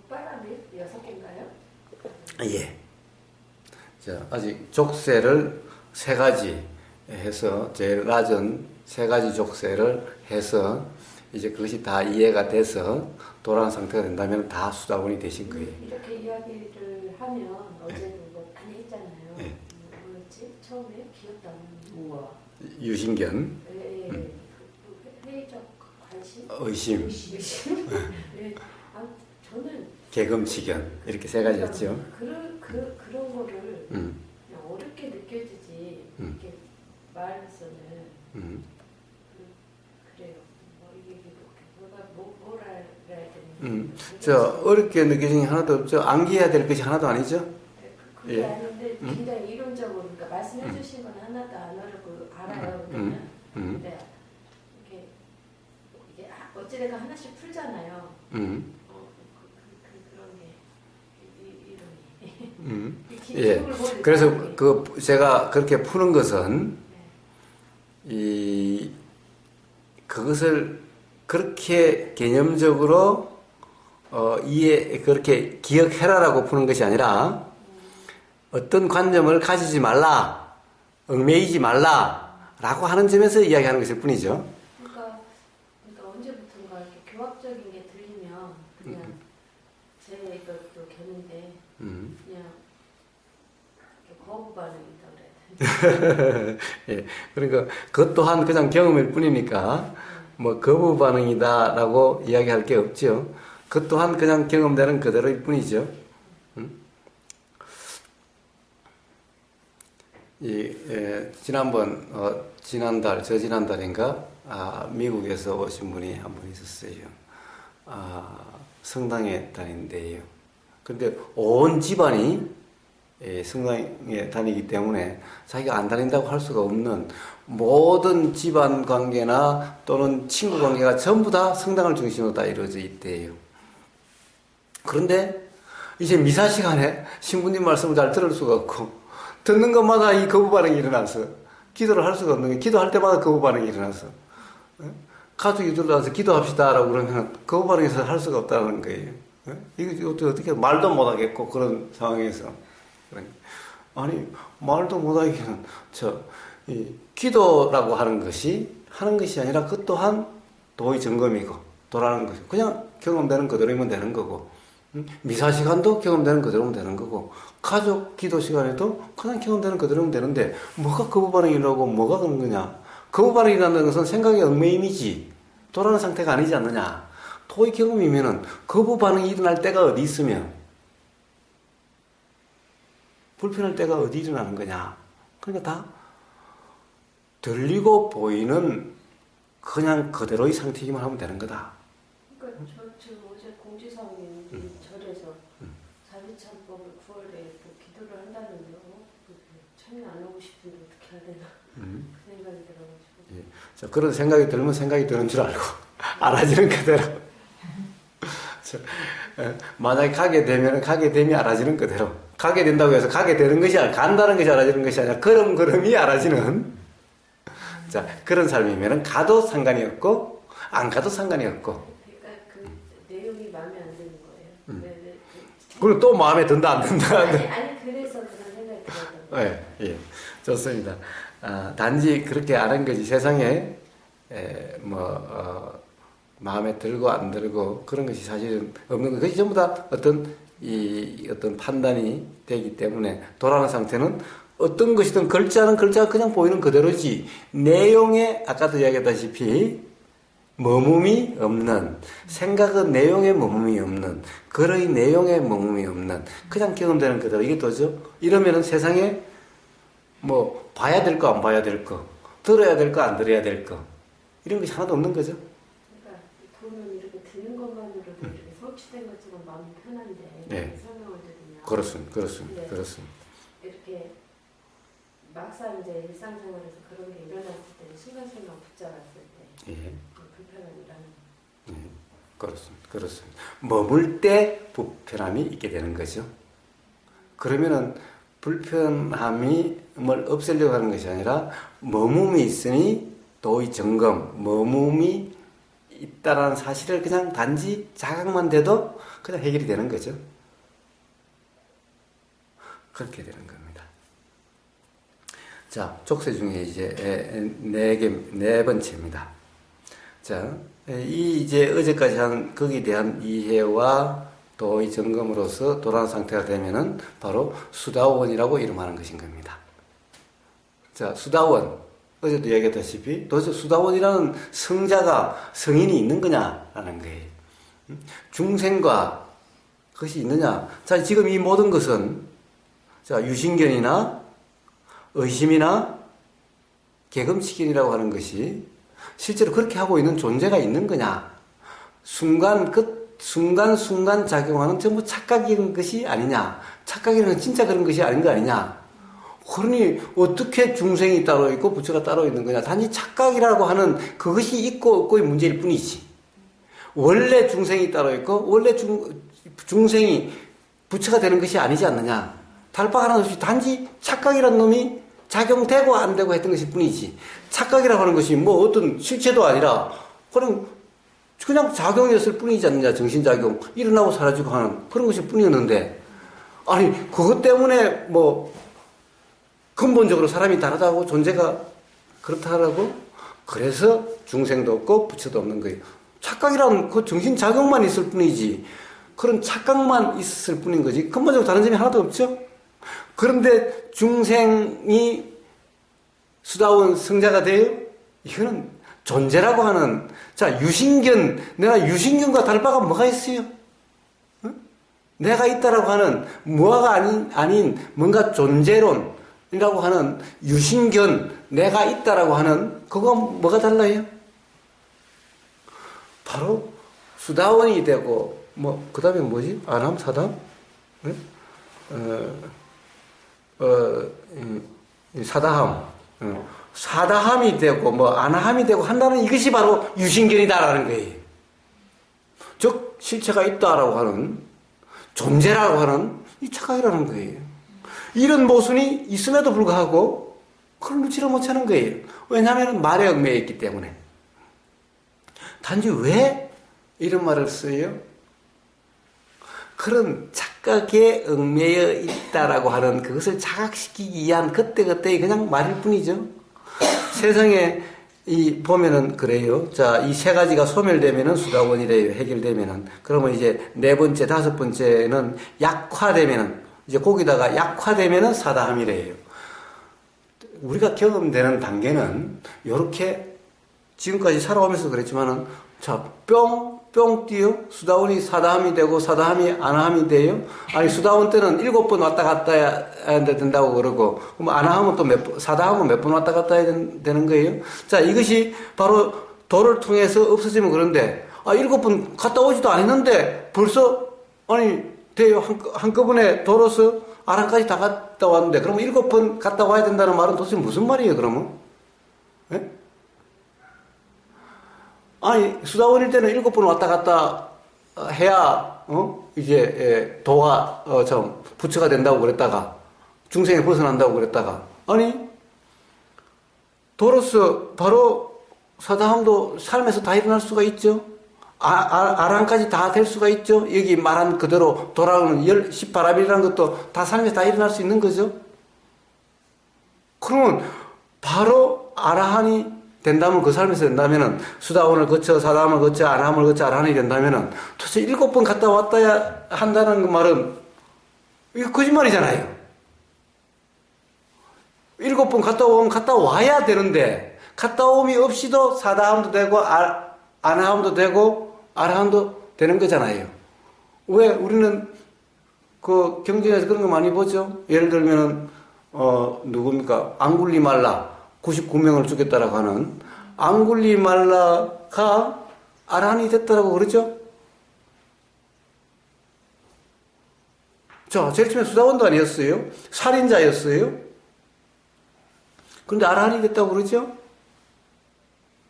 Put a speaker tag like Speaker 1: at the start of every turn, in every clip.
Speaker 1: 족바람이 6개인가요?
Speaker 2: 예. 자, 아직 족쇄를 3가지 해서 제일 낮은 3가지 족쇄를 해서 이제 그것이 다 이해가 돼서 돌아온 상태가 된다면 다 수다원이 되신 거예요.
Speaker 1: 이렇게 이야기를 하면 어제도 뭐 많이 했잖아요.
Speaker 2: 예.
Speaker 1: 뭐였지? 처음에 기억도 안 나는. 우와.
Speaker 2: 유신견,
Speaker 1: 예, 예. 회의적 관심?
Speaker 2: 의심,
Speaker 1: 의심. 예. 아, 저는
Speaker 2: 개금치견 이렇게 3가지였죠.
Speaker 1: 그런 거를 그냥 어렵게 느껴지지 이렇게 말해서는 그래요. 뭐 이게 뭐라 해야 되나?
Speaker 2: 저 어렵게 느껴지는 게 하나도 없죠. 암기해야 될 것이 하나도 아니죠.
Speaker 1: 그게 아닌데 굉장히 이론적으로 그러니까 말씀해 주신 건 하나도 안 어렵고 알아요. 근데 이게 어찌됐건 하나씩 풀잖아요. 그런 게
Speaker 2: 예. 그래서 제가 그렇게 푸는 것은 그것을 그렇게 개념적으로 그렇게 기억해라라고 푸는 것이 아니라 어떤 관념을 가지지 말라, 얽매이지 말라라고 하는 점에서 이야기하는 것일 뿐이죠.
Speaker 1: 그러니까 언제부턴가 이렇게 교학적인 게 들리면 그냥 제 것도 겨는데 그냥 거부 반응이다 그래야
Speaker 2: 예, 그러니까 그것 또한 그냥 경험일 뿐이니까 뭐 거부 반응이다라고 이야기할 게 없죠. 그것 또한 그냥 경험되는 그대로일 뿐이죠. 지난번 지난달인가 미국에서 오신 분이 한 분 있었어요. 성당에 다니는데요. 그런데 온 집안이 성당에 다니기 때문에 자기가 안 다닌다고 할 수가 없는 모든 집안 관계나 또는 친구 관계가 전부 다 성당을 중심으로 다 이루어져 있대요. 그런데 이제 미사 시간에 신부님 말씀을 잘 들을 수가 없고 듣는 것마다 이 거부 반응이 일어나서 기도를 할 수가 없는 게 기도할 때마다 거부 반응이 일어나서 가족이 들어와서 기도합시다라고 그러면 거부 반응에서 할 수가 없다는 거예요. 이거 어떻게 말도 못하겠고 그런 상황에서 아니 말도 못하기는 기도라고 하는 것이 아니라 그것 또한 도의 점검이고 도라는 것이 그냥 경험되는 그대로면 되는 거고 미사 시간도 경험되는 그대로면 되는 거고 가족 기도 시간에도 그냥 경험되는 그대로면 되는데 뭐가 거부 반응이라고 뭐가 그런 거냐? 거부 반응이라는 것은 생각의 얽매임이지 도라는 상태가 아니지 않느냐? 도의 경험이면은 거부 반응이 일어날 때가 어디 있으면 불편할 때가 어디 일어나는 거냐? 그러니까 다 들리고 보이는 그냥 그대로의 상태이기만 하면 되는 거다.
Speaker 1: 그러니까 저 어제 공지사항에 절에서 자비참법을 9월에 기도를 한다는데요. 참여 안 하고 싶은데 어떻게 해야 되나 그 생각이 들어가지고.
Speaker 2: 예. 자, 그런 생각이 들면 생각이 드는 줄 알고 알아지는 그대로. 만약에 가게 되면 가게 됨이 알아지는 그대로. 가게 된다고 해서 가게 되는 것이 아니라 간다는 것이 알아지는 것이 아니라 걸음걸음이 알아지는 자 그런 삶이면 가도 상관이 없고 안 가도 상관이 없고
Speaker 1: 그러니까 그 내용이 마음에 안 드는 거예요.
Speaker 2: 그리고 또 마음에 든다 안 든다
Speaker 1: 아니 그래서 그런 생각이 들어요.
Speaker 2: 예, 좋습니다. 단지 그렇게 아는 것이 세상에 마음에 들고 안 들고 그런 것이 사실은 없는 것. 그것이 전부 다 어떤 판단이 되기 때문에 돌아가는 상태는 어떤 것이든 글자는 글자가 그냥 보이는 그대로지 내용에 아까도 이야기했다시피 머금이 없는 생각은 내용에 머금이 없는 글의 내용에 머금이 없는 그냥 경험되는 그대로 이게 도죠. 이러면은 세상에 뭐 봐야 될 거 안 봐야 될 거 들어야 될 거 안 들어야 될 거 이런 것이 하나도 없는 거죠.
Speaker 1: 그러니까 보면 이렇게 듣는 것만으로도 이렇게 성취된 것처럼 마음이 편한데
Speaker 2: 네.
Speaker 1: 설명을 들으면
Speaker 2: 그렇습니다.
Speaker 1: 이렇게 막상 이제 일상생활에서 그런 게 일어났을 때 순간순간 붙잡았을 때 불편함이라는
Speaker 2: 그렇습니다. 머물 때 불편함이 있게 되는 거죠. 그러면은 불편함을 없애려고 하는 것이 아니라 머뭄이 있으니 도의 점검, 머뭄이 있다라는 사실을 그냥 단지 자각만 돼도 그냥 해결이 되는 거죠. 그렇게 되는 겁니다. 자, 족쇄 중에 이제 네 번째입니다. 자, 이제 어제까지 한 거기에 대한 이해와 또 이 점검으로서 돌아온 상태가 되면은 바로 수다원이라고 이름하는 것인 겁니다. 자, 수다원. 어제도 얘기했다시피 도대체 수다원이라는 성자가 성인이 있는 거냐라는 거예요. 중생과 그것이 있느냐. 자, 지금 이 모든 것은 자, 유신견이나 의심이나 개금치견이라고 하는 것이 실제로 그렇게 하고 있는 존재가 있는 거냐. 순간순간 작용하는 전부 착각인 것이 아니냐. 착각이라는 진짜 그런 것이 아닌 거 아니냐. 그러니 어떻게 중생이 따로 있고 부처가 따로 있는 거냐. 단지 착각이라고 하는 그것이 있고 없고의 문제일 뿐이지. 원래 중생이 따로 있고 원래 중생이 부처가 되는 것이 아니지 않느냐. 달박 하나 없이 단지 착각이라는 놈이 작용되고 안 되고 했던 것일 뿐이지. 착각이라고 하는 것이 뭐 어떤 실체도 아니라 그냥 작용이었을 뿐이지 않느냐. 정신작용. 일어나고 사라지고 하는 그런 것일 뿐이었는데 아니 그것 때문에 뭐 근본적으로 사람이 다르다고 존재가 그렇다라고 그래서 중생도 없고 부처도 없는 거예요. 착각이란 그 정신작용만 있을 뿐이지 그런 착각만 있을 뿐인 거지 근본적으로 다른 점이 하나도 없죠. 그런데 중생이 수다원 성자가 돼요? 이거는 존재라고 하는 자 유신견 내가 유신견과 달바가 뭐가 있어요? 응? 내가 있다라고 하는 무아가 아닌 뭔가 존재론이라고 하는 유신견 내가 있다라고 하는 그거 뭐가 달라요? 바로 수다원이 되고 뭐 그 다음에 뭐지? 안함 사담? 응? 사다함, 사다함이 되고 뭐 아나함이 되고 한다는 이것이 바로 유신견이다라는 거예요. 즉 실체가 있다라고 하는 존재라고 하는 이 착각이라는 거예요. 이런 모순이 있음에도 불구하고 그걸 놓지를 못하는 거예요. 왜냐하면 말에 얽매여 있기 때문에. 단지 왜 이런 말을 써요? 그런 착각에 얽매여 있다라고 하는 그것을 자각시키기 위한 그때그때의 그냥 말일 뿐이죠. 세상에 보면은 그래요. 자, 이 세 가지가 소멸되면은 수다원이래요. 해결되면은. 그러면 이제 네 번째, 다섯 번째는 약화되면은, 이제 거기다가 약화되면은 사다함이래요. 우리가 경험되는 단계는 요렇게 지금까지 살아오면서 그랬지만은 자, 뿅 뛰어 수다원이 사다함이 되고 사다함이 아나함이 돼요. 아니 수다원 때는 7번 왔다 갔다 해야 된다고 그러고 그럼 아나함은 또 사다함은 몇 번 왔다 갔다 해야 되는 거예요. 자, 이것이 바로 도를 통해서 없어지면 그런데 7번 갔다 오지도 않았는데 벌써 아니 돼요. 한꺼번에 도로서 아랑까지 다 갔다 왔는데 그러면 7번 갔다 와야 된다는 말은 도대체 무슨 말이에요 그러면? 예? 아니, 수다원일 때는 7번 왔다 갔다 해야, 이제, 도가, 부처가 된다고 그랬다가, 중생에 벗어난다고 그랬다가, 아니, 도로서 바로 사다함도 삶에서 다 일어날 수가 있죠. 아랑까지 다 될 수가 있죠. 여기 말한 그대로 돌아오는 18아밀이라는 것도 다 삶에서 다 일어날 수 있는 거죠. 그러면 바로 아라한이 된다면 그 삶에서 된다면은 수다원을 거쳐 사다함을 거쳐 아나함을 거쳐 아라한이 된다면은 도대체 7번 갔다 왔다야 한다는 그 말은 이거 거짓말이잖아요. 7번 갔다 오면 갔다 와야 되는데 갔다 오미 없이도 사다함도 되고 아나함도 되고 아라함도 되는 거잖아요. 왜 우리는 그 경전에서 그런 거 많이 보죠. 예를 들면은 누굽니까? 앙굴리말라 99명을 죽였다라고 하는 앙굴리말라가 아라한이 됐다라고 그러죠? 자, 제일 처음에 수다원도 아니었어요? 살인자였어요? 그런데 아라한이 됐다고 그러죠?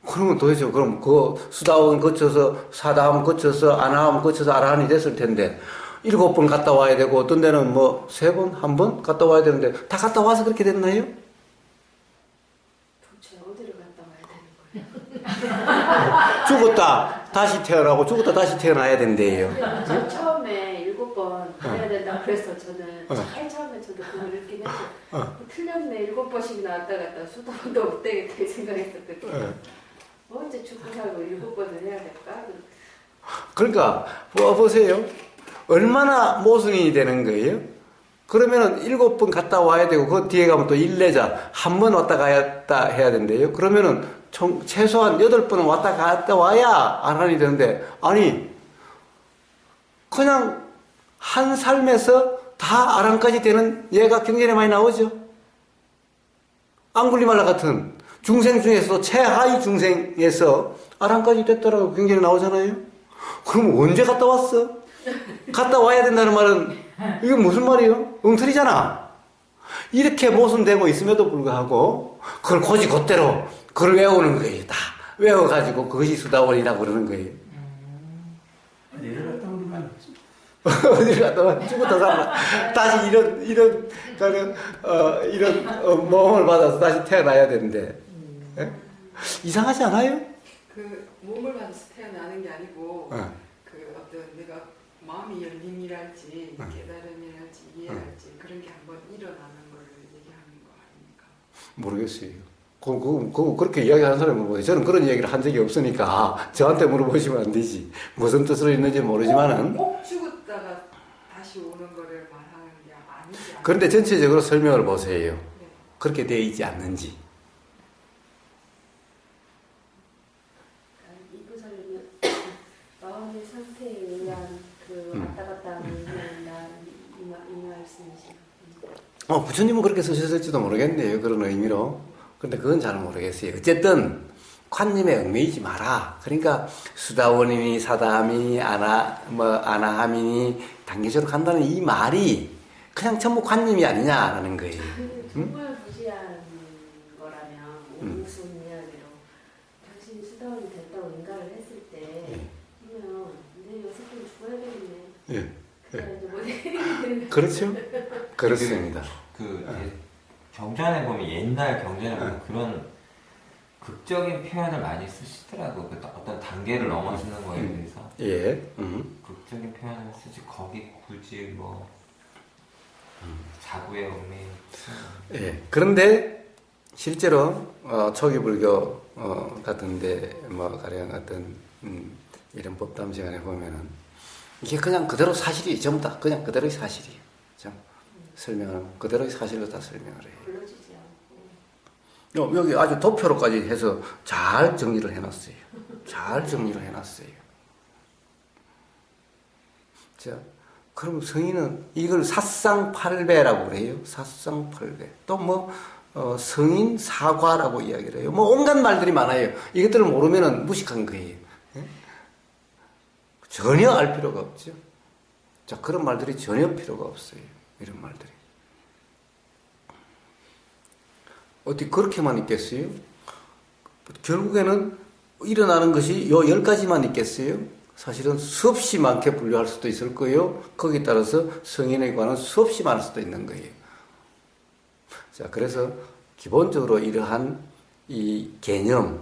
Speaker 2: 그러면 도대체 그럼 그 수다원 거쳐서 사다함 거쳐서 아나함 거쳐서 아라한이 됐을 텐데 7번 갔다 와야 되고 어떤 데는 뭐 3번, 1번 갔다 와야 되는데 다 갔다 와서 그렇게 됐나요? 죽었다. 다시 태어나고 죽었다 다시 태어나야 된대요.
Speaker 1: 저 처음에 7번 해야 된다 그래서 저는 제일 처음에 저도 그걸 읽긴 했죠. 틀렸네 7번씩 나왔다 갔다 수도원도 못 되겠다 생각했었거든요. 언제 죽고 살고 7번을 해야 될까?
Speaker 2: 그러니까 보세요. 얼마나 모순이 되는 거예요? 그러면은 7번 갔다 와야 되고 그 뒤에 가면 또 일례자 한 번 왔다 갔다 해야 된대요. 그러면은 총 최소한 8번은 왔다 갔다 와야 아란이 되는데 아니 그냥 한 삶에서 다 아란까지 되는 예가 경전에 많이 나오죠. 앙굴리말라 같은 중생 중에서도 최하위 중생에서 아란까지 됐다라고 경전에 나오잖아요. 그럼 언제 갔다 왔어? 갔다 와야 된다는 말은 이게 무슨 말이에요? 엉터리잖아. 이렇게 모순되고 있음에도 불구하고 그걸 곧대로 그걸 외우는 거예요. 다 외워가지고 그것이 수다원이라고 그러는 거예요.
Speaker 3: 어디를 갔다 오는 말
Speaker 2: 어디를 갔다 와 죽었다 살아 다시 이런 모험을 받아서 다시 태어나야 되는데 이상하지 않아요?
Speaker 4: 그 몸을 받아서 태어나는 게 아니고 그 어떤 내가 마음이 열림이랄지 깨달음이랄지 이해랄지 그런 게 한번 일어나는 걸 얘기하는 거 아닙니까?
Speaker 2: 모르겠어요. 그렇게 이야기하는 사람이 물어보세요. 저는 그런 얘기를 한 적이 없으니까 저한테 물어보시면 안 되지. 무슨 뜻으로 있는지 모르지만은
Speaker 4: 꼭 죽었다가 다시 오는 거를 말하는 게 아니지 않나요?
Speaker 2: 그런데 전체적으로 설명을 보세요.
Speaker 4: 네.
Speaker 2: 그렇게 되어 있지 않는지.
Speaker 1: 이 부설은 마음의 상태에 의한 그 왔다 갔다 하는 이 말씀이시죠.
Speaker 2: 부처님은 그렇게 쓰셨을지도 모르겠네요. 그런 의미로. 근데 그건 잘 모르겠어요. 어쨌든 관념에 얽매이지 마라. 그러니까 수다원이니 사다함이니 아나함이니 단계적으로 간다는 이 말이 그냥 전부 관념이 아니냐라는 거예요.
Speaker 1: 정말 무시한 거라면 무슨 이야기로 당신이 수다원이 됐다고 인가를 했을 때 그러면 내 여섯분 죽어야 되겠네.
Speaker 2: 예. 그렇죠? 그렇습니다.
Speaker 5: 경전에 보면 옛날 경전에 보면 그런 극적인 표현을 많이 쓰시더라고. 그 어떤 단계를 넘어서는 거에 대해서.
Speaker 2: 예.
Speaker 5: 극적인 표현을 쓰지 거기 굳이 뭐 자구의 얽매임.
Speaker 2: 예. 그런데 실제로 초기 불교 같은데 뭐 가령 어떤 이런 법담 시간에 보면은 이게 그냥 그대로 사실이 전부 다 그냥 그대로의 사실이에요. 설명을 그대로의 사실로 다 설명을 해요.
Speaker 1: 불러주지 않고.
Speaker 2: 여기 아주 도표로까지 해서 잘 정리를 해놨어요. 잘 정리를 해놨어요. 자, 그럼 성인은 이걸 사상팔배라고 그래요. 사상팔배. 또 뭐 성인 사과라고 이야기를 해요. 뭐 온갖 말들이 많아요. 이것들을 모르면은 무식한 거예요. 전혀 알 필요가 없죠. 자, 그런 말들이 전혀 필요가 없어요. 이런 말들이. 어떻게 그렇게만 있겠어요? 결국에는 일어나는 것이 요 10가지만 있겠어요? 사실은 수없이 많게 분류할 수도 있을 거예요. 거기에 따라서 성인에 관한 수없이 많을 수도 있는 거예요. 자, 그래서 기본적으로 이러한 이 개념,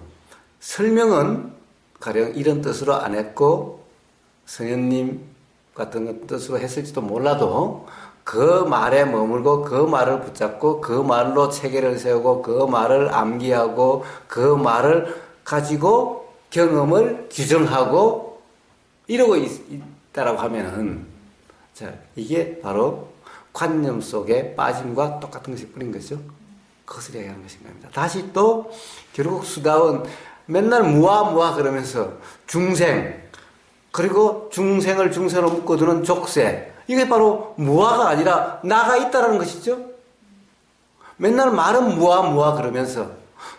Speaker 2: 설명은 가령 이런 뜻으로 안 했고, 성현님 같은 뜻으로 했을지도 몰라도 그 말에 머물고 그 말을 붙잡고 그 말로 체계를 세우고 그 말을 암기하고 그 말을 가지고 경험을 규정하고 이러고 있다라고 하면은 자, 이게 바로 관념 속에 빠짐과 똑같은 것이 뿌린 거죠. 그것을 얘기하는 것인 겁니다. 다시 또 결국 수다원 맨날 무아 그러면서 중생 그리고 중생을 중생으로 묶어두는 족쇄 이게 바로 무아가 아니라 나가 있다라는 것이죠. 맨날 말은 무아 그러면서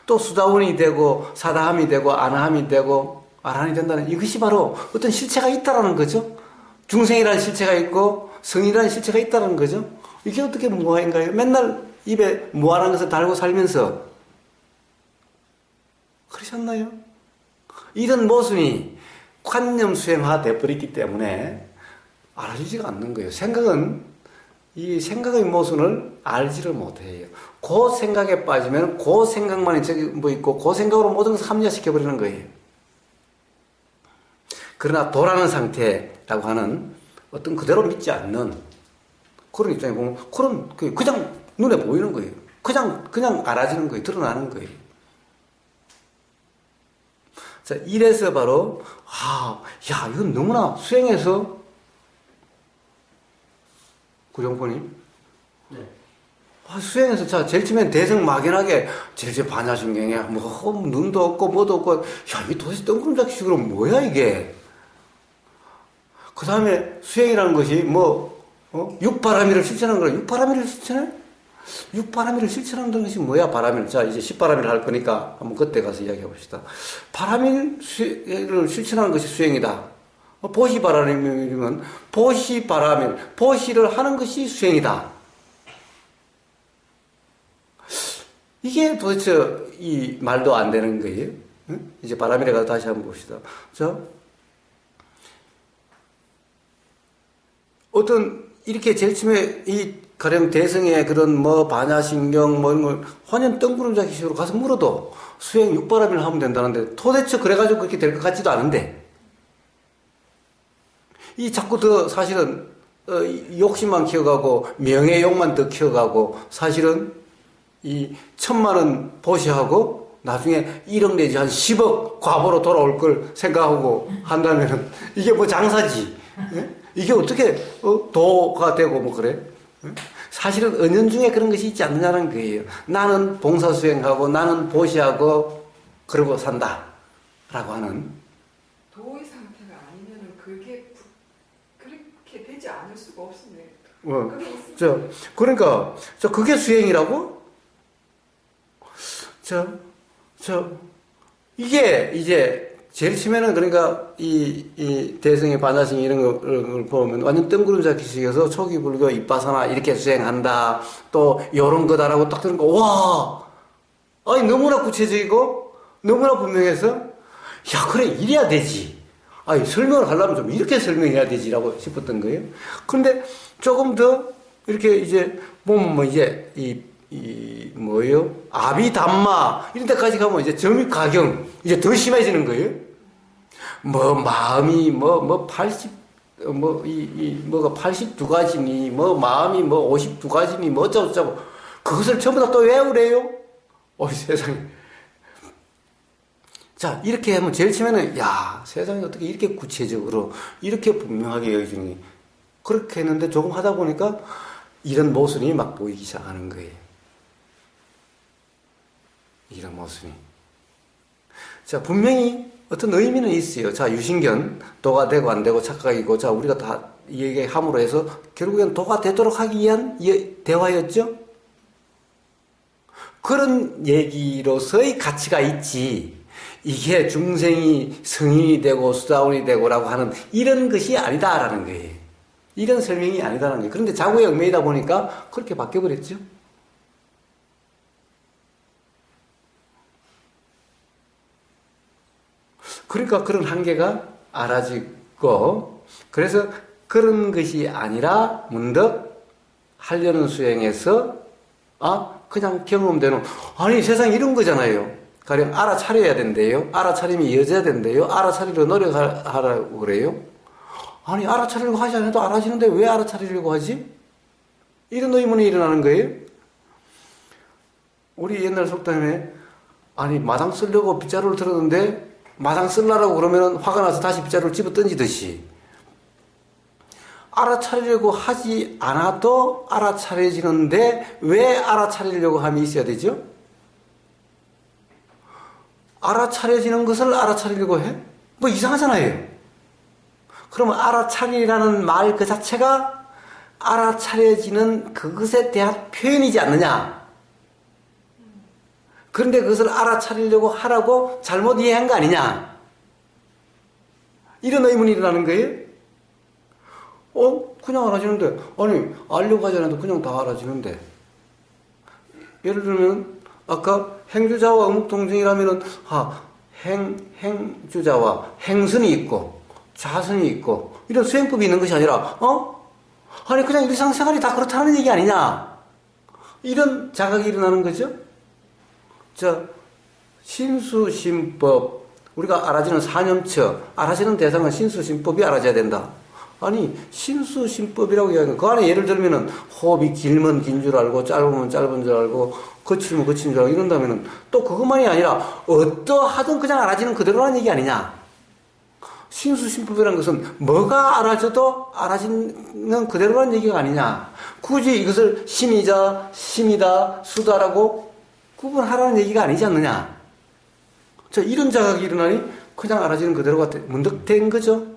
Speaker 2: 또 수다원이 되고 사다함이 되고 아나함이 되고 아란이 된다는 이것이 바로 어떤 실체가 있다라는 거죠. 중생이라는 실체가 있고 성이라는 실체가 있다는 거죠. 이게 어떻게 무아인가요? 맨날 입에 무아라는 것을 달고 살면서 그러셨나요? 이런 모순이 관념 수행화 되어버렸기 때문에 알아지지가 않는 거예요. 생각은 이 생각의 모순을 알지를 못해요. 그 생각에 빠지면 그 생각만이 저기 뭐 있고 그 생각으로 모든 것을 합리화시켜버리는 거예요. 그러나 도라는 상태라고 하는 어떤 그대로 믿지 않는 그런 입장에 보면 그냥 눈에 보이는 거예요. 그냥 알아지는 거예요. 드러나는 거예요. 자, 이래서 바로 야, 이건 너무나 수행해서 구종포님
Speaker 3: 네.
Speaker 2: 수행해서 자 제일 처음엔 대성막연하게 제일 반야신경에 눈도 없고 뭐도 없고 야 이게 도대체 뜬구름잡기식으로 뭐야 이게. 그 다음에 수행이라는 것이 육바라밀을 실천하는 거라. 육바라밀을 실천해? 육바라밀을 실천하는 것이 뭐야 바라밀. 자 이제 10바라밀을 할 거니까 한번 그때 가서 이야기해 봅시다. 바라밀을 실천하는 것이 수행이다. 보시바라밀이면 보시바라밀, 보시를 하는 것이 수행이다. 이게 도대체 이 말도 안 되는 거예요. 응? 이제 바라밀에 가서 다시 한번 봅시다. 자, 이렇게 제일 처음에 가령 대성의 그런 반야신경 이런 걸 환연 뜬구름잡기식으로 가서 물어도 수행 육바라밀을 하면 된다는데 도대체 그래가지고 그렇게 될 것 같지도 않은데 자꾸 더 사실은 욕심만 키워가고 명예욕만 더 키워가고 사실은 1,000만원 보시하고 나중에 1억 내지 한 10억 과보로 돌아올 걸 생각하고 한다면은 이게 장사지. 예? 이게 어떻게 도가 되고 그래? 예? 사실은 은연중에 그런 것이 있지 않느냐는 거예요. 나는 봉사수행하고 나는 보시하고 그러고 산다 라고 하는
Speaker 4: 도의 상태가 아니면은 그게 그렇게 되지 않을 수가 없습니다. 그게 있습니다.
Speaker 2: 그러니까 그게 수행이라고? 이게 이제 제일 처음에는 그러니까 이 대성의 반야신 이런 걸 보면 완전 뜬구름잡기식에서 초기 불교 입바사나 이렇게 수행한다 또 요런 거다라고 딱 들으니까 와 아니 너무나 구체적이고 너무나 분명해서 야 그래 이래야 되지. 아니 설명을 하려면 좀 이렇게 설명해야 되지라고 싶었던 거예요. 그런데 조금 더 이렇게 이제 보면 이제 뭐예요? 아비담마 이런 데까지 가면 이제 점입가경 이제 더 심해지는 거예요. 마음이 뭐가 82가지니 마음이 52가지니 어쩌고 그것을 전부 다 또 외우래요. 세상에. 자 이렇게 하면 제일 처음에는 야 세상에 어떻게 이렇게 구체적으로 이렇게 분명하게 여기주니 그렇게 했는데 조금 하다 보니까 이런 모순이 막 보이기 시작하는 거예요. 이런 모순이. 자, 분명히 어떤 의미는 있어요. 자, 유신견, 도가 되고 안 되고 착각이고, 자, 우리가 다 얘기함으로 해서 결국엔 도가 되도록 하기 위한 대화였죠? 그런 얘기로서의 가치가 있지. 이게 중생이 성인이 되고 수다원이 되고라고 하는 이런 것이 아니다라는 거예요. 이런 설명이 아니다라는 거예요. 그런데 자구에 얽매이다 보니까 그렇게 바뀌어버렸죠. 그러니까 그런 한계가 알아지고 그래서 그런 것이 아니라 문득 하려는 수행에서 그냥 경험되는 아니 세상 이런 거잖아요. 가령 알아차려야 된대요. 알아차림이 이어져야 된대요. 알아차리려 노력하라고 그래요. 아니 알아차리려고 하지 않아도 알아지는데 왜 알아차리려고 하지? 이런 의문이 일어나는 거예요. 우리 옛날 속담에 아니 마당 쓰려고 빗자루를 들었는데 마당 쓰려고 그러면 화가 나서 다시 빗자루를 집어 던지듯이 알아차리려고 하지 않아도 알아차려지는데 왜 알아차리려고 함이 있어야 되죠? 알아차려지는 것을 알아차리려고 해? 이상하잖아요. 그러면 알아차리라는 말 그 자체가 알아차려지는 그것에 대한 표현이지 않느냐? 그런데 그것을 알아차리려고 하라고 잘못 이해한 거 아니냐? 이런 의문이 일어나는 거예요. 그냥 알아지는데, 아니, 알려고 하지 않아도 그냥 다 알아지는데. 예를 들면, 아까 행주자와 의묵동정이라면은, 행주자와 행선이 있고, 자선이 있고, 이런 수행법이 있는 것이 아니라, 아니, 그냥 일상생활이 다 그렇다는 얘기 아니냐? 이런 자각이 일어나는 거죠. 자, 신수신법, 우리가 알아지는 사념처, 알아지는 대상은 신수신법이 알아져야 된다. 아니, 신수신법이라고 이야기하는 그 안에 예를 들면은 호흡이 길면 긴 줄 알고 짧으면 짧은 줄 알고 거치면 거친 줄 알고 이런다면은 또 그것만이 아니라 어떠하든 그냥 알아지는 그대로라는 얘기 아니냐. 신수신법이라는 것은 뭐가 알아져도 알아지는 그대로라는 얘기가 아니냐. 굳이 이것을 신이자, 심이다, 수다라고 구분하라는 얘기가 아니지 않느냐. 자, 이런 자각이 일어나니 그냥 알아지는 그대로가 문득 된 거죠.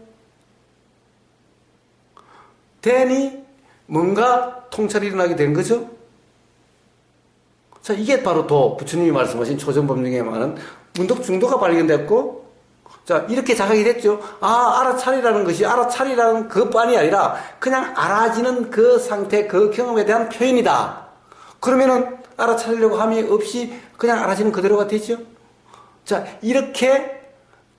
Speaker 2: 되니 뭔가 통찰이 일어나게 된 거죠. 자, 이게 바로 부처님이 말씀하신 초전법령에 말하는 문득 중도가 발견됐고, 자, 이렇게 자각이 됐죠. 알아차리라는 것이 알아차리라는 그것만이 아니라 그냥 알아지는 그 상태, 그 경험에 대한 표현이다. 그러면은 알아차리려고 함이 없이 그냥 알아지는 그대로가 되죠. 자, 이렇게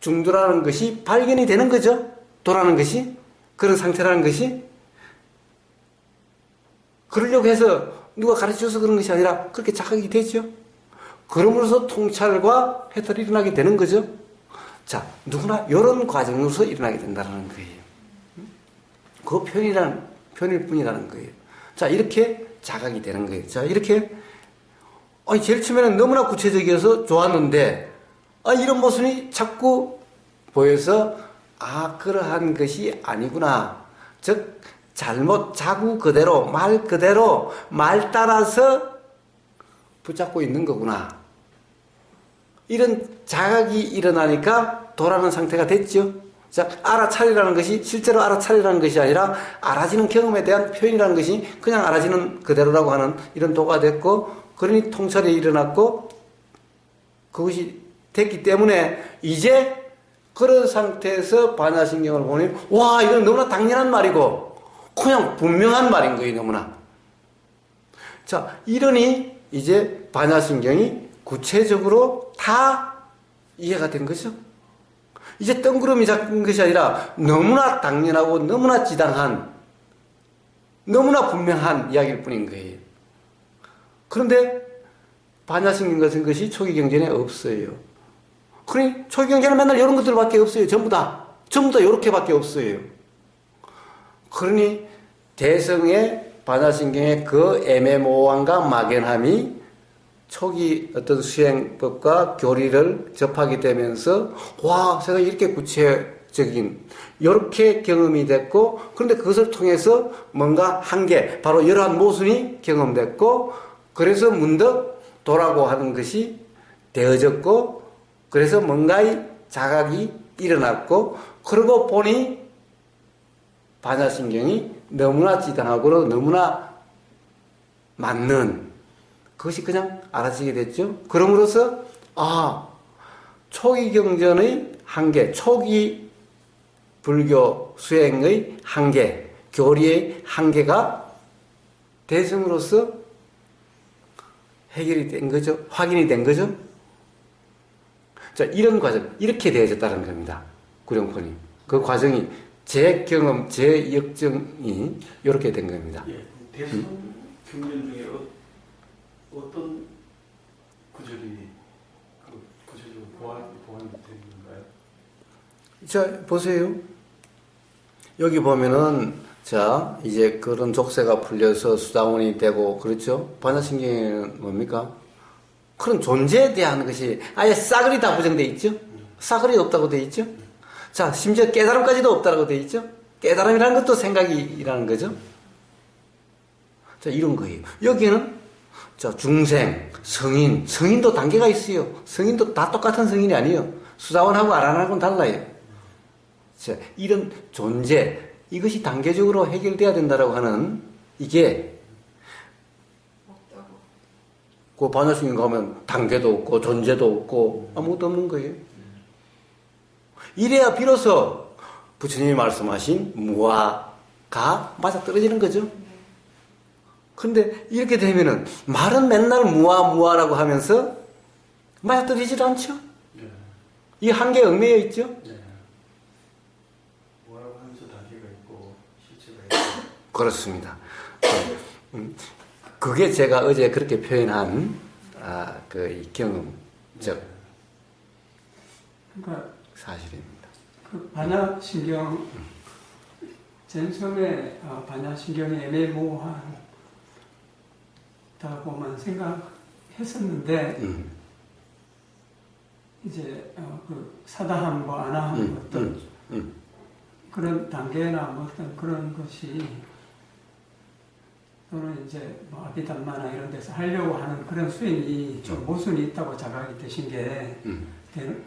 Speaker 2: 중도라는 것이 발견이 되는 거죠. 도라는 것이, 그런 상태라는 것이. 그러려고 해서 누가 가르쳐줘서 그런 것이 아니라 그렇게 자각이 되죠. 그러므로서 통찰과 해탈이 일어나게 되는 거죠. 자, 누구나 이런 과정으로서 일어나게 된다는 거예요. 그 표현일 뿐이라는 거예요. 자, 이렇게 자각이 되는 거예요. 자, 이렇게, 제일 처음에는 너무나 구체적이어서 좋았는데, 이런 모습이 자꾸 보여서, 그러한 것이 아니구나. 즉, 잘못 자구 그대로, 말 따라서 붙잡고 있는 거구나. 이런 자각이 일어나니까 도라는 상태가 됐죠. 자, 알아차리라는 것이 실제로 알아차리라는 것이 아니라 알아지는 경험에 대한 표현이라는 것이 그냥 알아지는 그대로라고 하는 이런 도가 됐고, 그러니 통찰이 일어났고, 그것이 됐기 때문에 이제 그런 상태에서 반야신경을 보니, 와, 이건 너무나 당연한 말이고, 그냥 분명한 말인 거예요, 너무나. 자, 이러니 이제 반야신경이 구체적으로 다 이해가 된 거죠. 이제 뜬구름이 잡힌 것이 아니라 너무나 당연하고 너무나 지당한, 너무나 분명한 이야기일 뿐인 거예요. 그런데 반야신경 같은 것이 초기 경전에 없어요. 그러니 초기 경전은 맨날 이런 것들밖에 없어요. 전부 다 이렇게밖에 없어요. 그러니 대성의 반야신경의 그 애매모호함과 막연함이 초기 어떤 수행법과 교리를 접하게 되면서, 와, 세상에 이렇게 구체적인, 이렇게 경험이 됐고, 그런데 그것을 통해서 뭔가 한계, 바로 이러한 모순이 경험됐고, 그래서 문득 도라고 하는 것이 되어졌고, 그래서 뭔가의 자각이 일어났고, 그러고 보니 반야신경이 너무나 지당하고 너무나 맞는, 그것이 그냥 알아지게 됐죠. 그럼으로써 초기 경전의 한계, 초기 불교 수행의 한계, 교리의 한계가 대승으로서 해결이 된 거죠. 확인이 된 거죠. 자, 이런 과정, 이렇게 되어졌다는 겁니다. 구룡포님. 그 과정이 제 경험, 제 역정이 이렇게 된 겁니다.
Speaker 3: 예, 대승 경전 중에 어떤 구절이 구체적으로 보완이 되는 건가요?
Speaker 2: 자, 보세요. 여기 보면은, 자, 이제 그런 족쇄가 풀려서 수다원이 되고, 그렇죠? 반야신경에는 뭡니까? 그런 존재에 대한 것이 아예 싸그리 다 부정되어 있죠? 싸그리 없다고 되어 있죠? 자, 심지어 깨달음까지도 없다고 되어 있죠? 깨달음이라는 것도 생각이라는 거죠? 자, 이런 거예요. 여기에는 자, 중생, 성인도 단계가 있어요. 성인도 다 똑같은 성인이 아니에요. 수다원하고 아란하고는 달라요. 자, 이런 존재, 이것이 단계적으로 해결돼야 된다라고 하는 이게
Speaker 4: 없다고.
Speaker 2: 그 반야신경 가면 단계도 없고 존재도 없고 아무것도 없는 거예요. 이래야 비로소 부처님이 말씀하신 무아가 맞아떨어지는 거죠. 근데 이렇게 되면은 말은 맨날 무아라고 하면서 맞아떨어지질 않죠.
Speaker 3: 네.
Speaker 2: 이 한계에 얽매여 있죠.
Speaker 3: 네. 뭐라고 하면서 단계가 있고 실체가 있고.
Speaker 2: 그렇습니다. 그게 제가 어제 그렇게 표현한 그 이 경험, 즉
Speaker 6: 그러니까
Speaker 2: 사실입니다.
Speaker 6: 그 반야신경 제일 처음에 반야신경이 애매모호하다고만 생각했었는데 이제 그 사다함 뭐 아나함 어떤 그런 단계나 뭐 어떤 그런 것이 또는 이제 뭐 아비담마나 이런 데서 하려고 하는 그런 수행이 좀 모순이 있다고 자각이 되신 게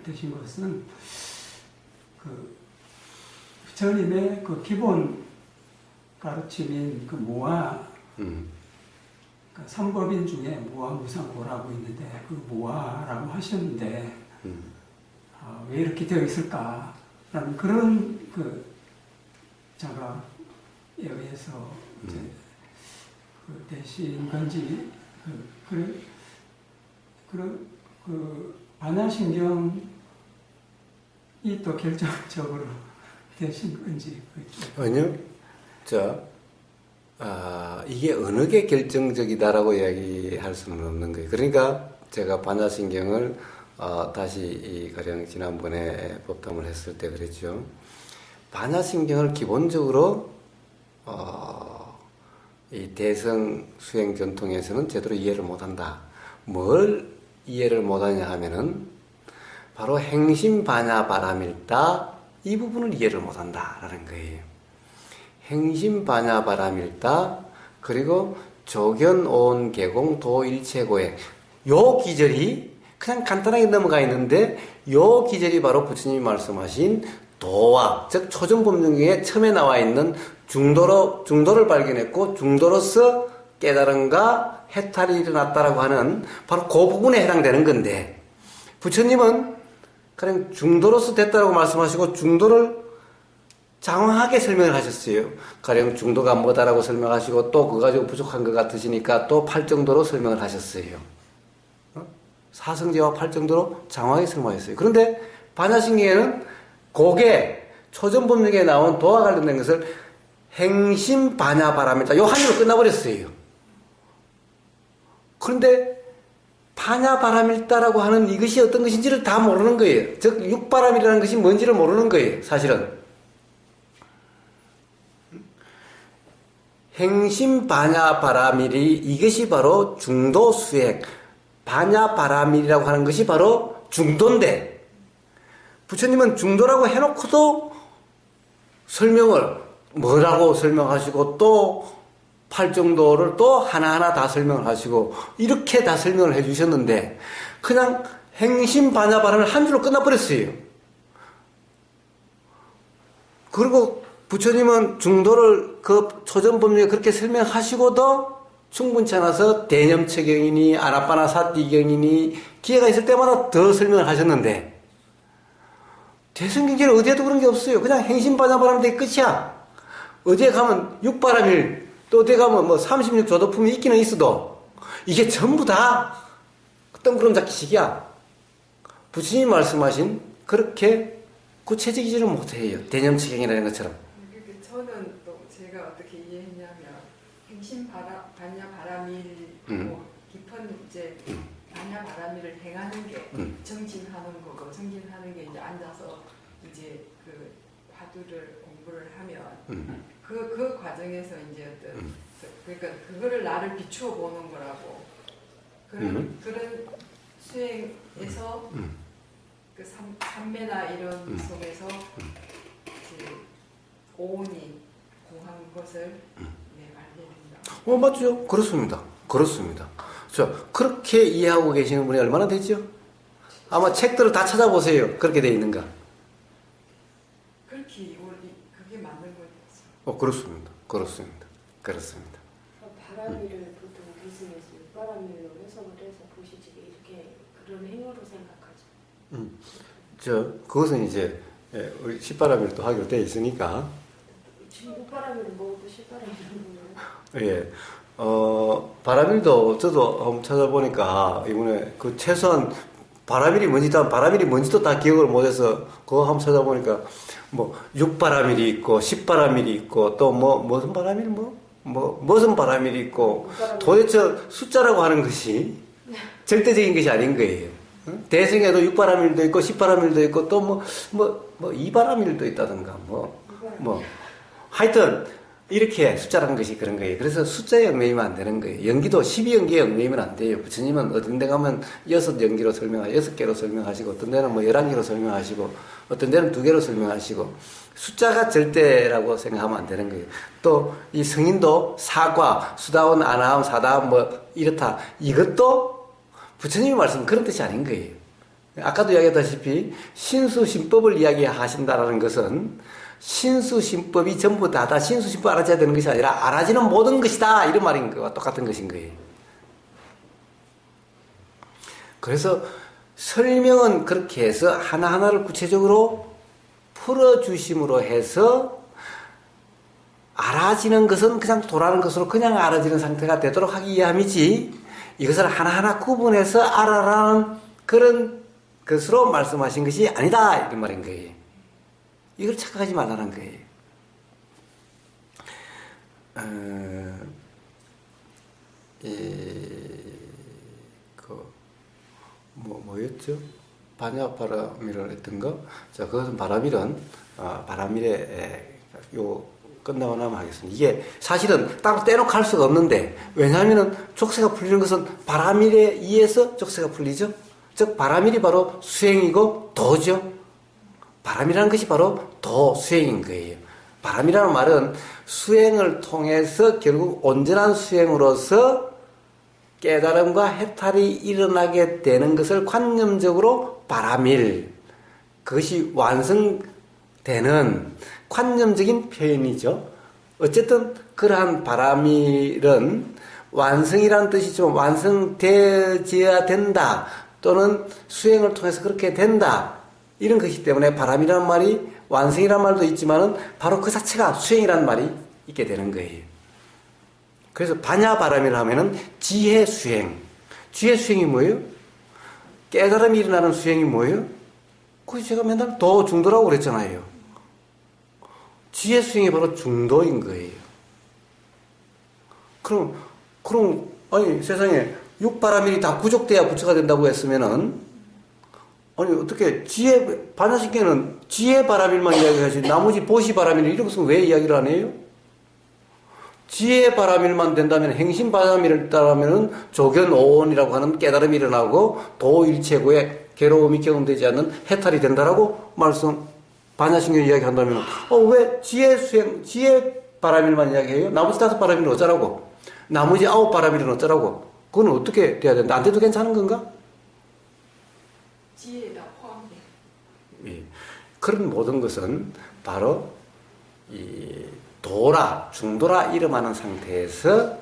Speaker 6: 되신 것은 그 부처님의 그 기본 가르침인 그 무아 그러니까 삼법인 중에 무아무상고라고 있는데 그 무아라고 하셨는데 왜 이렇게 되어 있을까라는 그런 그 자각에 의해서 이제 그 되신 건지 그 반야신경이 또 결정적으로 되신 건지
Speaker 2: 아니요. 이게 어느 게 결정적이다라고 이야기할 수는 없는 거예요. 그러니까 제가 반야신경을 다시 가령 지난번에 법담을 했을 때 그랬죠. 반야신경을 기본적으로 이 대성 수행 전통에서는 제대로 이해를 못한다. 뭘 이해를 못하냐 하면은 바로 행심 반야 바람일다 이 부분을 이해를 못한다라는 거예요. 행심 반야 바람일다 그리고 조견 온 개공 도일체고액 요 기절이 그냥 간단하게 넘어가 있는데 요 기절이 바로 부처님이 말씀하신 도와 즉 초전법륜경에 처음에 나와 있는 중도를 발견했고 중도로서 깨달음과 해탈이 일어났다라고 하는 바로 그 부분에 해당되는 건데 부처님은 그냥 중도로서 됐다라고 말씀하시고 중도를 장황하게 설명을 하셨어요. 가령 중도가 뭐다라고 설명하시고 또 그거 가지고 부족한 것 같으시니까 또 8정도로 설명을 하셨어요. 사성제와 8정도로 장황하게 설명하셨어요. 그런데 반야신경에는 그게 초전법륜에 나온 도와 관련된 것을 행심 반야 바람이다. 요 한으로 끝나버렸어요. 그런데 반야 바람일다라고 하는 이것이 어떤 것인지를 다 모르는 거예요. 즉 육바람이라는 것이 뭔지를 모르는 거예요. 사실은. 행심 반야 바람일이 이것이 바로 중도 수행. 반야 바람일이라고 하는 것이 바로 중도인데 부처님은 중도라고 해놓고도 설명을 뭐라고 설명하시고 또 8정도를 또 하나하나 다 설명을 하시고 이렇게 다 설명을 해주셨는데 그냥 행심 반야 바람을 한 줄로 끝나버렸어요. 그리고 부처님은 중도를 그 초전법륜에 그렇게 설명하시고도 충분치 않아서 대념체경이니 아나빠나 사띠경이니 기회가 있을 때마다 더 설명을 하셨는데 대승경제는 어디에도 그런 게 없어요. 그냥 행심반야바람 되 끝이야. 어디에 가면 육바람일 또 어디에 가면 뭐 36조도품이 있기는 있어도 이게 전부 다 덩그럼 잡기식이야. 부처님이 말씀하신 그렇게 구체적이지는 못해요. 대념체경이라는 것처럼.
Speaker 4: 저는 또 제가 어떻게 이해했냐면 행심 반야 바람일 깊은 이제 반야 바람일을 행하는 게 정진하는 거고 정진하는 게 이제 앉아서 이제 그 화두를 공부를 하면 그 과정에서 이제 어떤 그러니까 그거를 나를 비추어 보는 거라고 그런 수행에서 그 삼매나 이런 속에서 이제 오온이 공한 것을 알게 된다.
Speaker 2: 맞죠. 그렇습니다. 그렇습니다. 그렇게 이해하고 계시는 분이 얼마나 되죠? 아마 책들을 다 찾아보세요. 그렇게 돼 있는가?
Speaker 4: 그렇게 그게 맞는 거죠.
Speaker 2: 그렇습니다. 그렇습니다. 그렇습니다.
Speaker 1: 바람이를 보통 기승에서 바람이로 해석을 해서 보시지 이렇게 그런 행위로 생각하죠.
Speaker 2: 그것은 이제 우리 십바람일을 또 하기로 돼 있으니까.
Speaker 1: 지금 육바람이를 먹고 십바람이라는 거예요?
Speaker 2: 예. 바람일도 저도 한번 찾아보니까 이번에 그 최소한 바람일이 뭔지도 다 기억을 못해서 그거 한번 찾아보니까 뭐 6바람일이 있고 10바람일이 있고 또 무슨 바람일 무슨 바람일이 있고 도대체 숫자라고 하는 것이 절대적인 것이 아닌 거예요. 대승에도 육바라밀도 있고 십바라밀도 있고 또 이바라밀도 있다든가 하여튼 이렇게 숫자라는 것이 그런 거예요. 그래서 숫자에 얽매이면 안 되는 거예요. 연기도 12연기에 얽매이면 안 돼요. 부처님은 어떤 데 가면 6연기로 설명하시고 6개로 설명하시고 어떤 데는 11개로 설명하시고 어떤 데는 2개로 설명하시고 숫자가 절대라고 생각하면 안 되는 거예요. 또 이 성인도 사과, 수다원, 아나함, 사다함 이렇다. 이것도 부처님의 말씀은 그런 뜻이 아닌 거예요. 아까도 이야기했다시피 신수신법을 이야기하신다라는 것은 신수신법이 전부 다 신수신법 알아줘야 되는 것이 아니라 알아지는 모든 것이다 이런 말인 것과 똑같은 것인 거예요. 그래서 설명은 그렇게 해서 하나하나를 구체적으로 풀어주심으로 해서 알아지는 것은 그냥 도라는 것으로 그냥 알아지는 상태가 되도록 하기 위함이지 이것을 하나하나 구분해서 알아라는 그런 것으로 말씀하신 것이 아니다 이런 말인 거예요. 이걸 착각하지 말라는 거예요. 뭐였죠? 반야바라밀을 했던 거? 자, 그것은 바라밀은, 바라밀에, 끝나고 나면 하겠습니다. 이게 사실은 따로 떼놓고 할 수가 없는데, 왜냐하면은 족쇄가 풀리는 것은 바라밀에 의해서 족쇄가 풀리죠? 즉, 바라밀이 바로 수행이고 도죠? 바람이라는 것이 바로 도 수행인 거예요. 바람이라는 말은 수행을 통해서 결국 온전한 수행으로서 깨달음과 해탈이 일어나게 되는 것을 관념적으로 바람일, 그것이 완성되는 관념적인 표현이죠. 어쨌든 그러한 바람일은 완성이라는 뜻이지만 완성되어야 된다 또는 수행을 통해서 그렇게 된다 이런 것이기 때문에 바람이라는 말이 완성이라는 말도 있지만은 바로 그 자체가 수행이라는 말이 있게 되는 거예요. 그래서 반야바람이라 하면은 지혜 수행. 지혜 수행이 뭐예요? 깨달음이 일어나는 수행이 뭐예요? 그게 제가 맨날 도 중도라고 그랬잖아요. 지혜 수행이 바로 중도인 거예요. 그럼 아니 세상에 육바라밀이 다 구족돼야 부처가 된다고 했으면은 아니 어떻게 반야신경은 지혜 바라밀만 이야기하지 나머지 보시 바라밀 이런 것은 왜 이야기를 안 해요? 지혜 바라밀만 된다면 행심 바라밀을 따르면은 조견오온이라고 하는 깨달음이 일어나고 도일체고에 괴로움이 경험되지 않는 해탈이 된다라고 반야신경 이야기한다면 왜 지혜 바라밀만 이야기해요? 나머지 5 바라밀은 어쩌라고? 나머지 9 바라밀은 어쩌라고? 그건 어떻게 돼야 된다? 안 돼도 괜찮은 건가?
Speaker 4: 지혜다 포함돼.
Speaker 2: 예. 그런 모든 것은 바로 이 중도라 이름하는 상태에서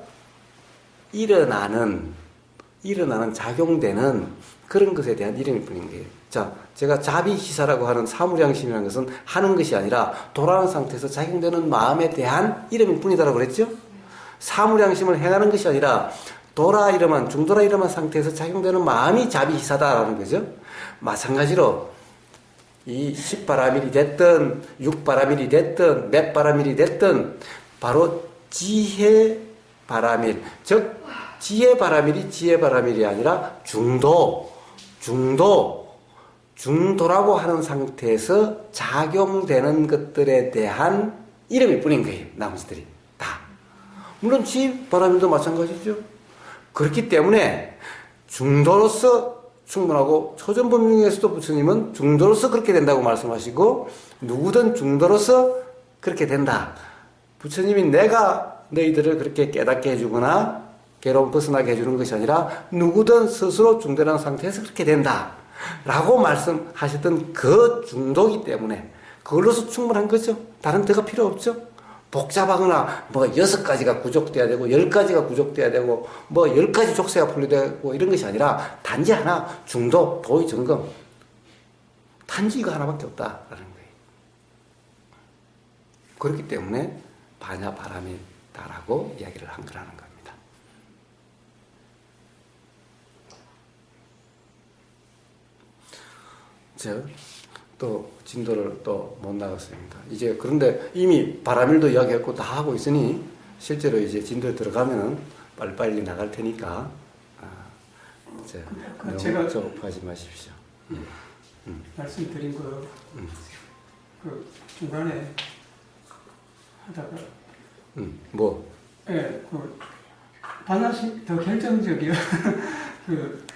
Speaker 2: 일어나는 작용되는 그런 것에 대한 이름일 뿐인 거예요. 자, 제가 자비시사라고 하는 사무량심이라는 것은 하는 것이 아니라 돌아가는 상태에서 작용되는 마음에 대한 이름일 뿐이다라고 그랬죠? 사무량심을 행하는 것이 아니라 중도라 이름한 상태에서 작용되는 마음이 자비시사다라는 거죠. 마찬가지로 이 10바라밀이 됐든 6바라밀이 됐든 몇 바라밀이 됐든 바로 지혜바라밀, 즉 지혜바라밀이 지혜바라밀이 아니라 중도라고 하는 상태에서 작용되는 것들에 대한 이름일 뿐인 거예요. 나머지들이 다. 물론 지혜바라밀도 마찬가지죠. 그렇기 때문에 중도로서 충분하고 초전법륜에서도 부처님은 중도로서 그렇게 된다고 말씀하시고 누구든 중도로서 그렇게 된다. 부처님이 내가 너희들을 그렇게 깨닫게 해주거나 괴로움 벗어나게 해주는 것이 아니라 누구든 스스로 중도라는 상태에서 그렇게 된다 라고 말씀하셨던 그 중도이기 때문에 그걸로서 충분한 거죠. 다른 데가 필요 없죠. 복잡하거나 6가지가 구족돼야 되고 10가지가 구족돼야 되고 10가지 족쇄가 분리되고 이런 것이 아니라 단지 하나 중도 도의 점검 단지 이거 하나밖에 없다라는 거예요. 그렇기 때문에 반야바람이다라고 이야기를 한 거라는 겁니다. 또 진도를 또 못 나갔습니다. 이제 그런데 이미 바라밀도 이야기했고 다 하고 있으니 실제로 이제 진도에 들어가면은 빨리빨리 나갈 테니까 자,
Speaker 6: 그 제가
Speaker 2: 너무 조급하지 마십시오.
Speaker 6: 말씀드린 그 중간에 하다가
Speaker 2: 뭐?
Speaker 6: 예, 반야신 더 결정적이요.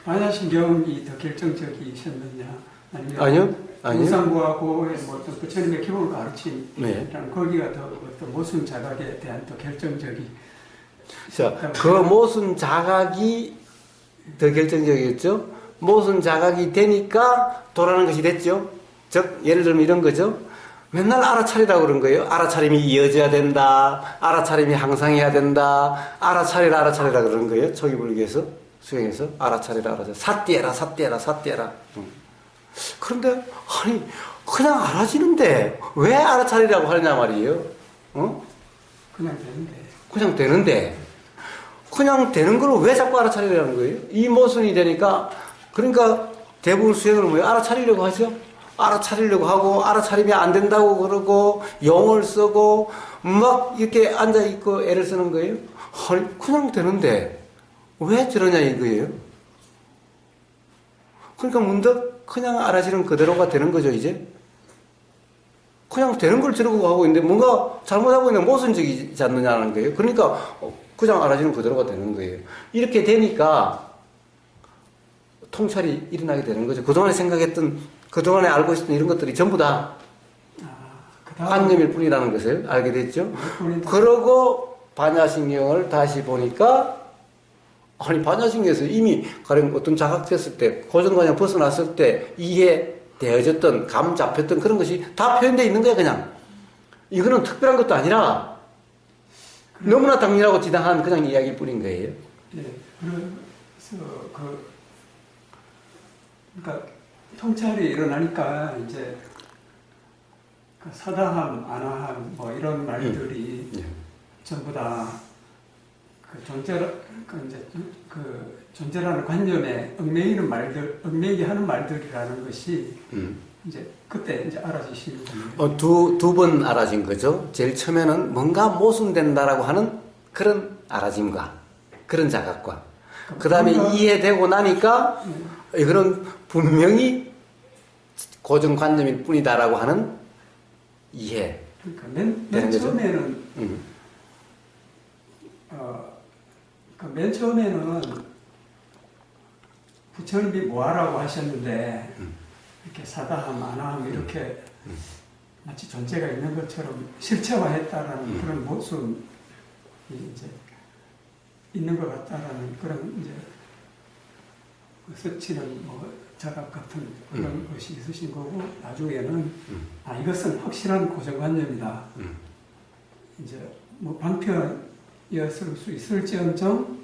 Speaker 6: 반야신경이 더 결정적이셨느냐 아니면
Speaker 2: 아니요.
Speaker 6: 상부하고 뭐 어떤 부처님의 기본을 가르친
Speaker 2: 네.
Speaker 6: 거기가 더 어떤 모순 자각에 대한 더 결정적이.
Speaker 2: 자, 그 모순 자각이 더 결정적이었죠. 모순 자각이 되니까 도라는 것이 됐죠. 즉 예를 들면 이런 거죠. 맨날 알아차리라고 그런 거예요. 알아차림이 이어져야 된다. 알아차림이 항상 해야 된다. 알아차리라 그런 거예요. 초기 불교에서 수행해서 알아차리라. 삿대라. 그런데 아니 그냥 알아지는데 왜 알아차리라고 하느냐 말이에요. 그냥 되는데 그냥 되는 걸 왜 자꾸 알아차리라는 거예요? 이 모순이 되니까 그러니까 대부분 수행을 뭐예요? 알아차리려고 하죠. 알아차리려고 하고 알아차리면 안 된다고 그러고 용을 쓰고 막 이렇게 앉아있고 애를 쓰는 거예요. 아니 그냥 되는데 왜 저러냐 이거예요. 그러니까 문득 그냥 알아지는 그대로가 되는 거죠 이제. 그냥 되는 걸 저러고 하고 있는데 뭔가 잘못하고 있는 모순적이지 않느냐는 거예요. 그러니까 그냥 알아지는 그대로가 되는 거예요. 이렇게 되니까 통찰이 일어나게 되는 거죠. 그동안에 생각했던, 그동안에 알고 있었던 이런 것들이 전부 다 관념일 뿐이라는 것을 알게 됐죠. 그러고 반야신경을 다시 보니까 아니 반야신경에서 이미 가령 어떤 자각됐을 때 고정관념 벗어났을 때 이해되어졌던 감 잡혔던 그런 것이 다 표현되어 있는 거야 그냥. 이거는 특별한 것도 아니라 너무나 당연하고 지당한 그냥 이야기일 뿐인 거예요.
Speaker 6: 네, 그래서 그러니까 통찰이 일어나니까 이제 사다함, 아나함 뭐 이런 말들이 전부 다 존재라는 관념에 얽매이는 말들, 얽매이게 하는 말들이라는 것이 이제 그때 이제 알아지시는 거예요.
Speaker 2: 두 번 알아진 거죠. 제일 처음에는 뭔가 모순된다라고 하는 그런 알아짐과 그런 자각과 그 다음에 이해되고 나니까 이거는 분명히 고정관념일 뿐이다라고 하는 이해.
Speaker 6: 그러니까 맨 처음에는 맨 처음에는 부처님이 뭐하라고 하셨는데 이렇게 사다함, 아나함 이렇게 마치 존재가 있는 것처럼 실체화했다라는 그런 모습이 이제 있는 것 같다라는 그런 이제 스치는 뭐 자각 같은 그런 것이 있으신 거고 나중에는 이것은 확실한 고정관념이다. 이제 뭐 방편이었을 수 있을지언정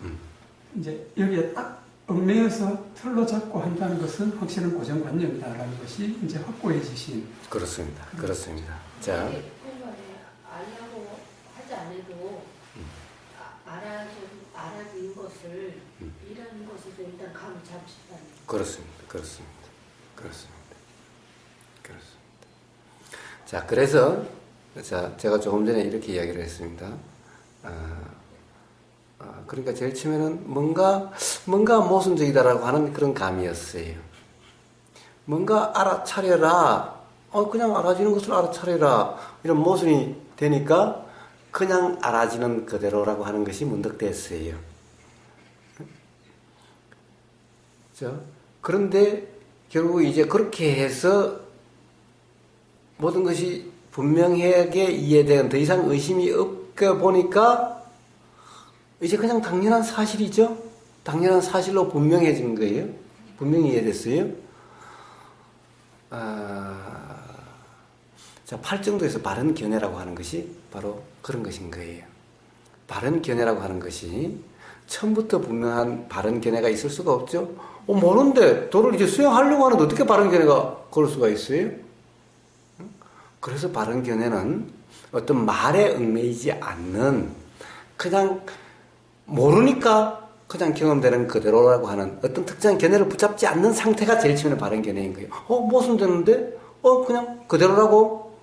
Speaker 6: 이제 여기에 딱 얽매여서 틀로 잡고 한다는 것은 확실한 고정관념이다라는 것이 이제 확고해지신.
Speaker 2: 그렇습니다. 그렇습니다. 자,
Speaker 1: 알려고 하지 않아도 알아진 것을 이라는 것에서 일단 감을 잡으시다는.
Speaker 2: 그렇습니다. 자, 그래서 제가 조금 전에 이렇게 이야기를 했습니다. 그러니까 제일 처음에는 뭔가 모순적이다라고 하는 그런 감이었어요. 뭔가 알아차려라. 그냥 알아지는 것을 알아차려라. 이런 모순이 되니까 그냥 알아지는 그대로라고 하는 것이 문득 됐어요. 그런데 결국 이제 그렇게 해서 모든 것이 분명하게 이해된 더 이상 의심이 없게 보니까 이제 그냥 당연한 사실이죠. 당연한 사실로 분명해진 거예요. 분명히 이해됐어요. 자, 8정도에서 바른 견해라고 하는 것이 바로 그런 것인 거예요. 바른 견해라고 하는 것이 처음부터 분명한 바른 견해가 있을 수가 없죠. 모르는데 도를 이제 수행하려고 하는데 어떻게 바른 견해가 그럴 수가 있어요? 그래서 바른 견해는 어떤 말에 얽매이지 않는 그냥 모르니까 그냥 경험되는 그대로라고 하는 어떤 특정한 견해를 붙잡지 않는 상태가 제일 처음에 바른 견해인 거예요. 모순되는데 그냥 그대로라고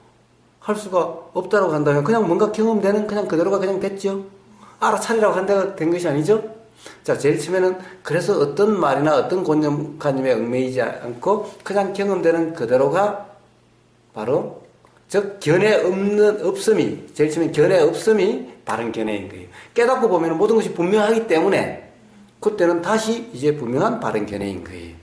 Speaker 2: 할 수가 없다라고 한다면 그냥 뭔가 경험되는 그냥 그대로가 그냥 됐죠. 알아차리라고 한다고 된 것이 아니죠. 자, 제일 처음에는 그래서 어떤 말이나 어떤 고정관념에 얽매이지 않고 그냥 경험되는 그대로가 바로 즉 견해 없음이 제일 처음에 견해 없음이 바른 견해인 거예요. 깨닫고 보면 모든 것이 분명하기 때문에 그때는 다시 이제 분명한 바른 견해인 거예요.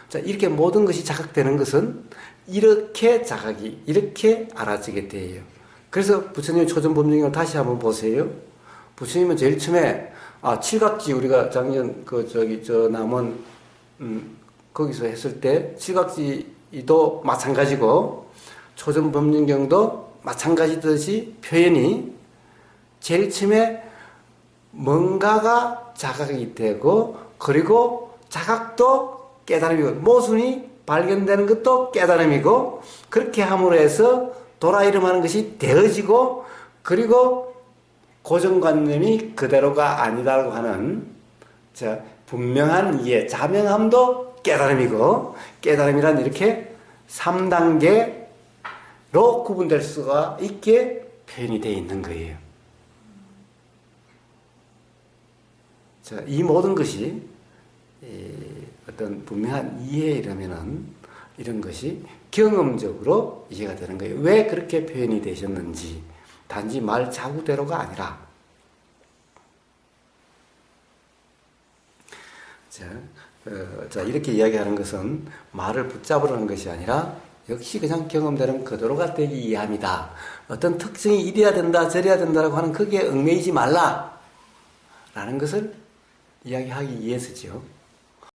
Speaker 2: 자, 이렇게 모든 것이 자각되는 것은 이렇게 자각이 이렇게 알아지게 돼요. 그래서 부처님의 초전법령을 다시 한번 보세요. 부처님은 제일 처음에 칠각지 우리가 작년 남원 거기서 했을 때 칠각지도 마찬가지고 초전법령경도 마찬가지듯이 표현이 제일 처음에 뭔가가 자각이 되고 그리고 자각도 깨달음이고 모순이 발견되는 것도 깨달음이고 그렇게 함으로 해서 도라이름하는 것이 되어지고 그리고 고정관념이 그대로가 아니다라고 하는 분명한 이해, 자명함도 깨달음이고 깨달음이란 이렇게 3단계로 구분될 수가 있게 표현이 되어 있는 거예요. 자, 이 모든 것이 어떤 분명한 이해이라면은 이런 것이 경험적으로 이해가 되는 거예요. 왜 그렇게 표현이 되셨는지 단지 말 자구대로가 아니라 자, 이렇게 이야기하는 것은 말을 붙잡으라는 것이 아니라 역시 그냥 경험되는 그대로가 되기 이해합니다. 어떤 특징이 이래야 된다 저래야 된다라고 하는 거기에 얽매이지 말라 라는 것을 이야기하기 위해서죠.